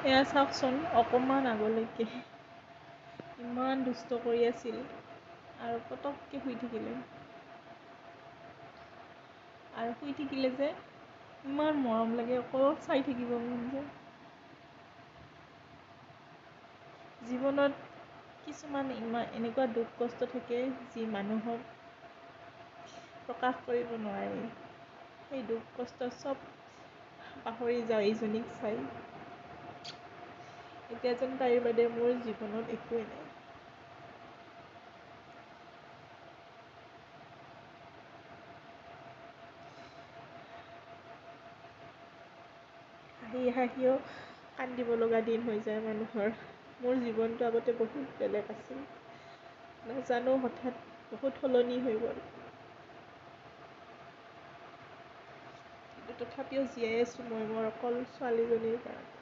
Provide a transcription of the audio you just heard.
এয়া চাওকচোন, অকণমান আগলৈকে ইমান দুষ্ট কৰি আছিল আৰু পটককৈ শুই থাকিলে। আৰু শুই থাকিলে যে ইমান মৰম লাগে, অকল চাই থাকিব মন যায়। জীৱনত কিছুমান এনেকুৱা দুখ কষ্ট থাকে যি মানুহক প্ৰকাশ কৰিব নোৱাৰি। সেই দুখ কষ্ট চব পাহৰি যাওঁ এইজনীক চাই। এতিয়া যেন তাইৰ বাদে মোৰ জীৱনত একোৱেই নাই। হাঁহি হাঁহিও কান্দিব লগা দিন হৈ যায় মানুহৰ। মোৰ জীৱনটো আগতে বহুত বেলেগ আছিল, নাজানো হঠাৎ বহুত সলনি হৈ গ'ল। কিন্তু তথাপিও জীয়াই আছোঁ মই মোৰ অকল ছোৱালীজনীৰ কাৰণে।